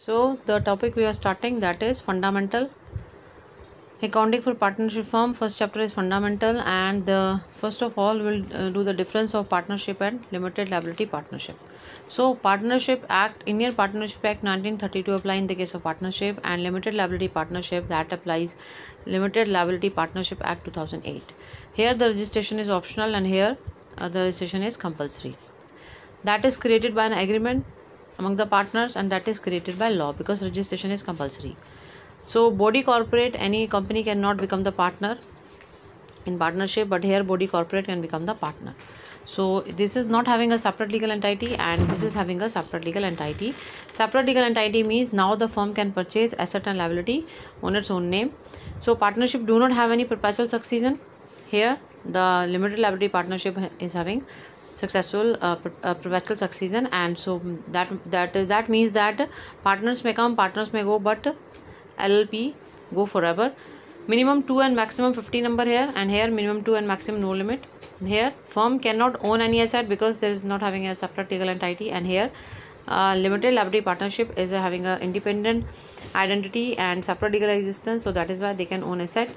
So the topic we are starting, that is fundamental accounting for partnership firm. First chapter is fundamental, and first of all we'll do the difference of partnership and limited liability partnership. So Partnership Act, Indian Partnership Act 1932 apply in the case of partnership, and limited liability partnership, that applies Limited Liability Partnership Act 2008. Here the registration is optional, and here the registration is compulsory. That is created by an agreement among the partners, and that is created by law because registration is compulsory. So body corporate, any company cannot become the partner in partnership, but here body corporate can become the partner. So this is not having a separate legal entity, and this is having a separate legal entity. Separate legal entity means now the firm can purchase asset and liability on its own name. So partnership do not have any perpetual succession. Here the limited liability partnership is having successful perpetual succession, and so that means that partners may come, partners may go, but LLP go forever. Minimum 2 and maximum 50 number here, and here minimum 2 and maximum no limit. Here firm cannot own any asset because there is not having a separate legal entity, and here limited liability partnership is having a independent identity and separate legal existence, so that is why they can own asset.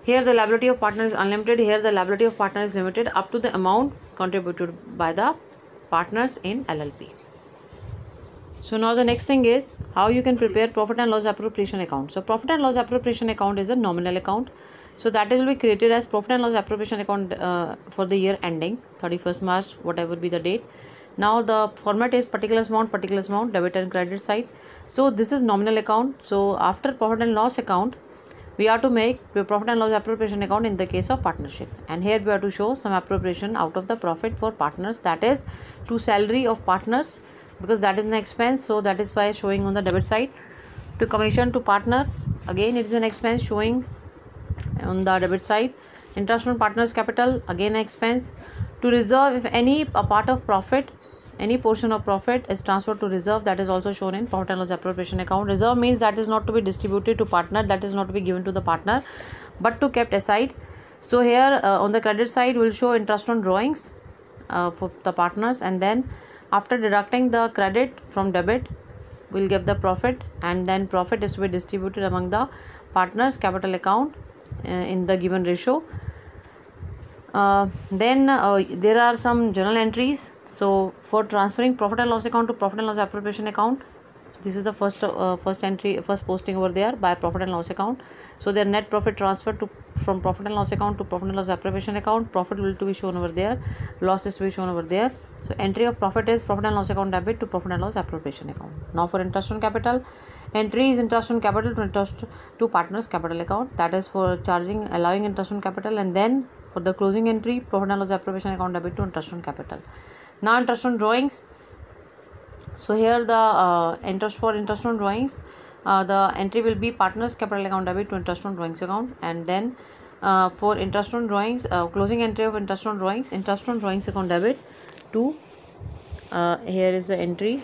Here the liability of partner is unlimited. Here the liability of partner is limited up to the amount contributed by the partners in LLP. So now the next thing is how you can prepare profit and loss appropriation account. So profit and loss appropriation account is a nominal account. So that will be created as profit and loss appropriation account for the year ending 31st March, whatever be the date. Now the format is particulars amount, debit and credit side. So this is nominal account. So after profit and loss account, we are to make the profit and loss appropriation account in the case of partnership, and here we are to show some appropriation out of the profit for partners, that is to salary of partners, because that is an expense, so that is why showing on the debit side. To commission to partner, again it is an expense showing on the debit side. Interest on partners capital, again expense. To reserve, if any a part of profit, any portion of profit is transferred to reserve, that is also shown in profit and loss appropriation account. Reserve means that is not to be distributed to partner, that is not to be given to the partner, but to kept aside. So here on the credit side we will show interest on drawings for the partners, and then after deducting the credit from debit we will give the profit, and then profit is to be distributed among the partners capital account in the given ratio. Then there are some journal entries. So for transferring profit and loss account to profit and loss appropriation account, this is the first entry, first posting over there by profit and loss account. So their net profit transferred from profit and loss account to profit and loss appropriation account. Profit will to be shown over there, loss is to be shown over there. So entry of profit is profit and loss account debit to profit and loss appropriation account. Now for interest on capital, entry is interest on capital to interest to partners capital account, that is for charging allowing interest on capital, and then for the closing entry profit and loss appropriation account debit to interest on capital. Now interest on drawings. So here the interest on drawings, the entry will be partners capital account debit to interest on drawings account, and then for interest on drawings, closing entry of interest on drawings account debit to here is the entry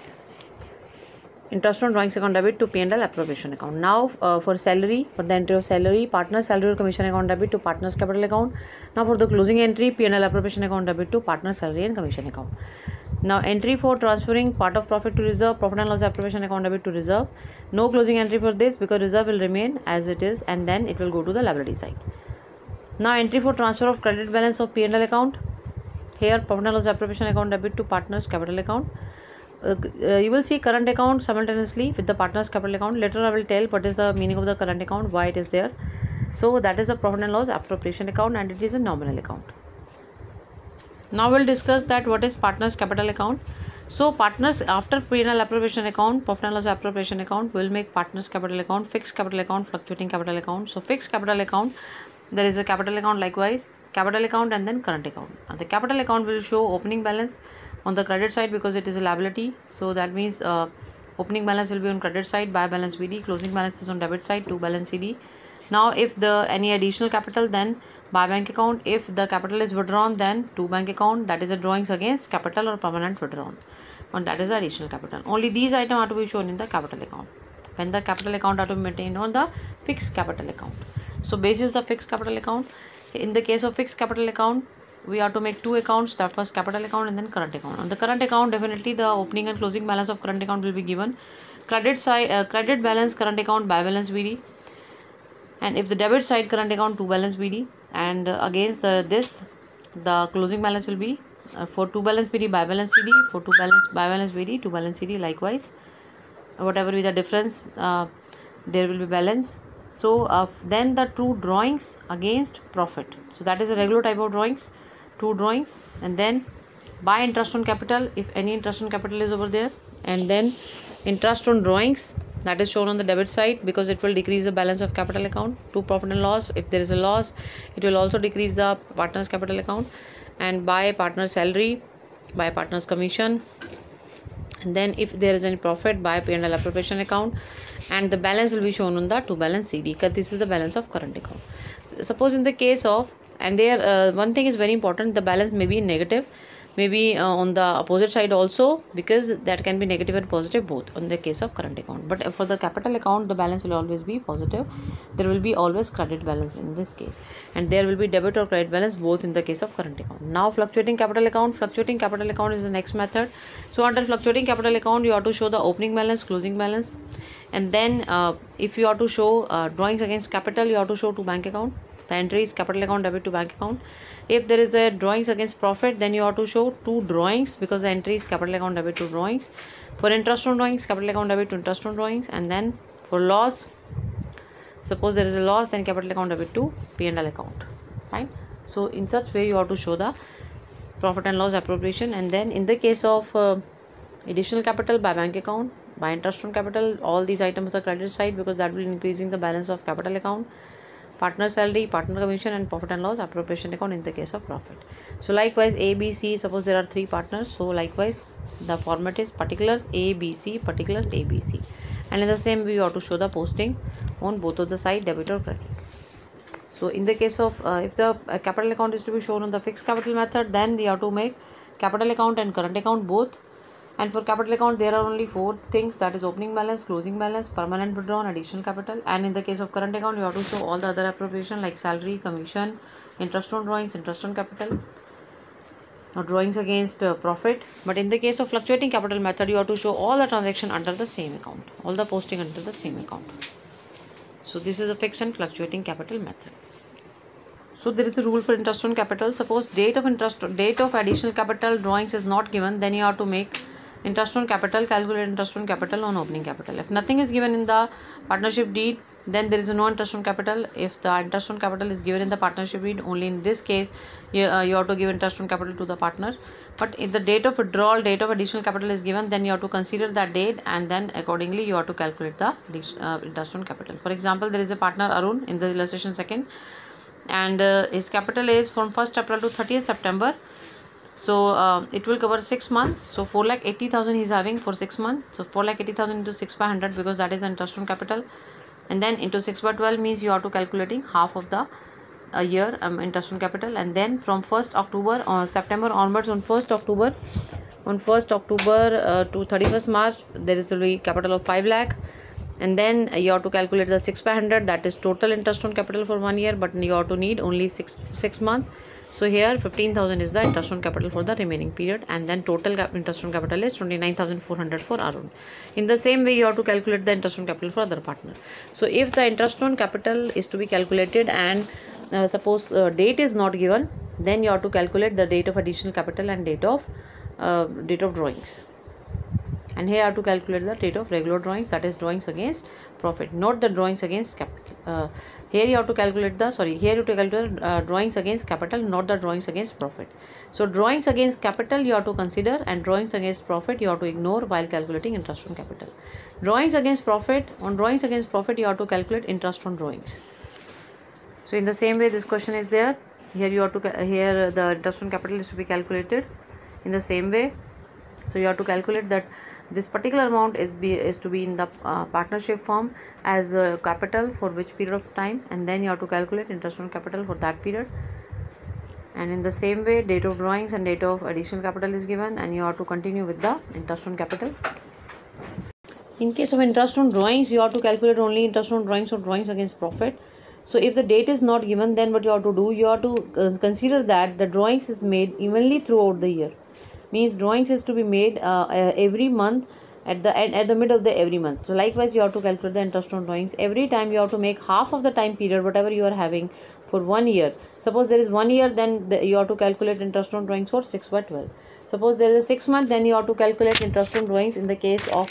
interest on drawings account debit to P&L appropriation account. Now for salary, for the entry of salary, partners salary or commission account debit to partners capital account. Now for the closing entry, P&L appropriation account debit to partner salary and commission account. Now entry for transferring part of profit to reserve, profit and loss appropriation account debit to reserve. No closing entry for this because reserve will remain as it is, and then it will go to the liability side. Now entry for transfer of credit balance of P&L account. Here profit and loss appropriation account debit to partners capital account. You will see current account simultaneously with the partners capital account. Later I will tell what is the meaning of the current account, why it is there. So that is a profit and loss appropriation account, and it is a nominal account. Now we will discuss that what is partners capital account. So partners, after P&L appropriation account, profit and loss appropriation account, we will make partners capital account, fixed capital account, fluctuating capital account. So fixed capital account, there is a capital account, likewise capital account, and then current account. The capital account will show opening balance on the credit side because it is a liability, so that means opening balance will be on credit side, buy balance BD, closing balance is on debit side, to balance CD. Now if the any additional capital, then by bank account. If the capital is withdrawn, then to bank account, that is a drawings against capital or permanent withdrawn, and that is additional capital. Only these items are to be shown in the capital account, when the capital account are to be maintained on the fixed capital account. So basis the fixed capital account. In the case of fixed capital account, we have to make two accounts, that first capital account and then current account. On the current account, definitely the opening and closing balance of current account will be given. credit side, credit balance current account by balance BD, and if the debit side current account to balance BD, and against this the closing balance will be for to balance BD by balance CD, for to balance by balance BD to balance CD likewise, whatever be the difference, there will be balance. So then the true drawings against profit, so that is a regular type of drawings, true drawings, and then by interest on capital, if any interest on capital is over there, and then interest on drawings, that is shown on the debit side because it will decrease the balance of capital account to profit and loss. If there is a loss, it will also decrease the partner's capital account, and by partner's salary, by partner's commission, and then if there is any profit, by P&L appropriation account, and the balance will be shown on the to balance CD because this is the balance of current account. Suppose in the case of, and there one thing is very important, the balance may be negative, maybe on the opposite side also, because that can be negative and positive both on the case of current account. But for the capital account, the balance will always be positive. There will be always credit balance in this case, and there will be debit or credit balance both in the case of current account. Now fluctuating capital account. Fluctuating capital account is the next method. So under fluctuating capital account, you have to show the opening balance, closing balance, and then if you have to show drawings against capital, you have to show to bank account. The entry is capital account debit to bank account. If there is a drawings against profit, then you have to show two drawings because the entry is capital account debit to drawings. For interest on drawings, capital account debit to interest on drawings, and then for loss, suppose there is a loss, then capital account debit to P&L account. Fine. So in such way you have to show the profit and loss appropriation, and then in the case of additional capital by bank account, by interest on capital, all these items are credit side because that will be increasing the balance of capital account, partner salary, partner commission, and profit and loss appropriation account in the case of profit. So likewise A, B, C, suppose there are three partners, so likewise the format is particulars A, B, C, particulars A, B, C, and in the same way you have to show the posting on both of the side, debit or credit. So in the case of if the capital account is to be shown on the fixed capital method, then we have to make capital account and current account both. And for capital account, there are only four things, that is opening balance, closing balance, permanent withdrawn, additional capital. And in the case of current account, you have to show all the other appropriation like salary, commission, interest on drawings, interest on capital, or drawings against profit. But in the case of fluctuating capital method, you have to show all the transaction under the same account, all the posting under the same account. So this is a fixed and fluctuating capital method. So there is a rule for interest on capital. Suppose date of additional capital drawings is not given, then you have to make interest on capital, calculate interest on capital on opening capital. If nothing is given in the partnership deed, then there is no interest on capital. If the interest on capital is given in the partnership deed, only in this case you have to give interest on capital to the partner. But if the date of withdrawal, date of additional capital is given, then you have to consider that date, and then accordingly you have to calculate the interest on capital. For example, there is a partner Arun in the illustration second, and his capital is from 1st April to 30th September. So it will cover 6 months. So 4,80,000 he is having for 6 months. So 4,80,000 into 6 by 100 because that is the interest on capital, and then into 6 by 12 means you are to calculating half of the year interest on capital. And then from 1st October or September onwards, on 1st October to 31st March there is a capital of 5 lakh, and then you have to calculate the 6 by 100, that is total interest on capital for 1 year, but you have to need only 6 months. So here 15,000 is the interest on capital for the remaining period, and then total interest on capital is 29,400 for Arun. In the same way you have to calculate the interest on capital for other partner. So if the interest on capital is to be calculated and suppose date is not given, then you have to calculate the date of additional capital and date of drawings. And here I have to calculate the date of regular drawings, that is drawings against profit, not the drawings against capital. Here you have to calculate drawings against capital, not the drawings against profit. So drawings against capital you have to consider, and drawings against profit you have to ignore while calculating interest on capital. Drawings against profit, you have to calculate interest on drawings. So in the same way this question is there. Here you have to here the interest on capital is to be calculated in the same way. So you have to calculate that this particular amount is to be in the partnership form as capital for which period of time, and then you have to calculate interest on capital for that period. And in the same way date of drawings and date of additional capital is given, and you have to continue with the interest on capital. In case of interest on drawings, you have to calculate only interest on drawings or drawings against profit. So if the date is not given, then what you have to do, you have to consider that the drawings is made evenly throughout the year. Means drawings is to be made every month at the mid of the every month. So likewise you have to calculate the interest on drawings. Every time you have to make half of the time period whatever you are having for 1 year. Suppose there is 1 year, then you have to calculate interest on drawings for 6/12. Suppose there is a 6 month, then you have to calculate interest on drawings. In the case of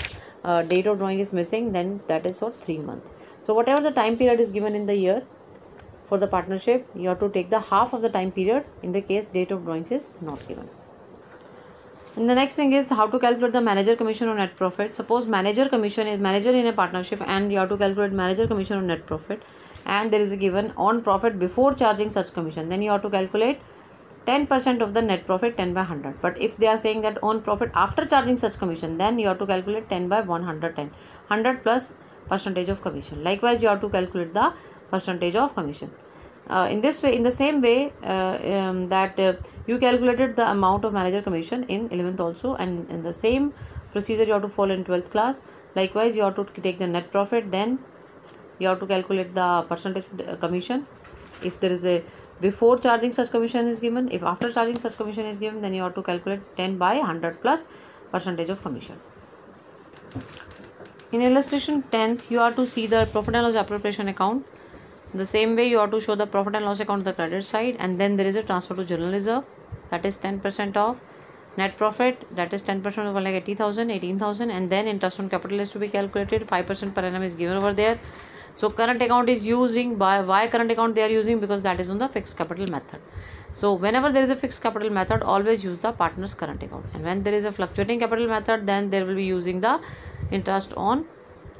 date of drawing is missing, then that is for 3 months. So whatever the time period is given in the year for the partnership, you have to take the half of the time period in the case date of drawings is not given. And the next thing is how to calculate the manager commission on net profit. Suppose manager commission is manager in a partnership, and you have to calculate manager commission on net profit, and there is a given on profit before charging such commission. Then you have to calculate 10% of the net profit, 10 by 100. But if they are saying that on profit after charging such commission, then you have to calculate 10 by 110, 100 plus percentage of commission. Likewise you have to calculate the percentage of commission. In this way, in the same way you calculated the amount of manager commission in 11th also, and in the same procedure you have to follow in 12th class. Likewise you have to take the net profit, then you have to calculate the percentage commission. If there is a before charging such commission is given, if after charging such commission is given, then you have to calculate 10 by 100 plus percentage of commission. In illustration 10th, you have to see the profit and loss appropriation account. The same way you have to show the profit and loss account on the credit side, and then there is a transfer to general reserve, that is 10% of net profit, that is 10% of like 80,000, 18,000, and then interest on capital is to be calculated. 5% per annum is given over there. So current account is using, why current account they are using? Because that is on the fixed capital method. So whenever there is a fixed capital method, always use the partner's current account, and when there is a fluctuating capital method, then there will be using the interest on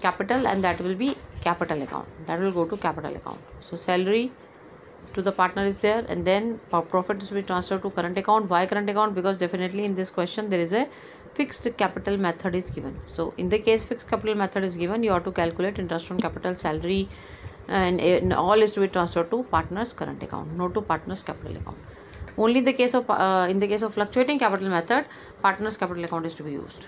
capital, and that will be capital account, that will go to capital account. So salary to the partner is there, and then profit is to be transferred to current account. Why current account? Because definitely in this question there is a fixed capital method is given. So in the case fixed capital method is given, you have to calculate interest on capital, salary, and all is to be transferred to partner's current account, not to partner's capital account. Only in the case of fluctuating capital method, partner's capital account is to be used.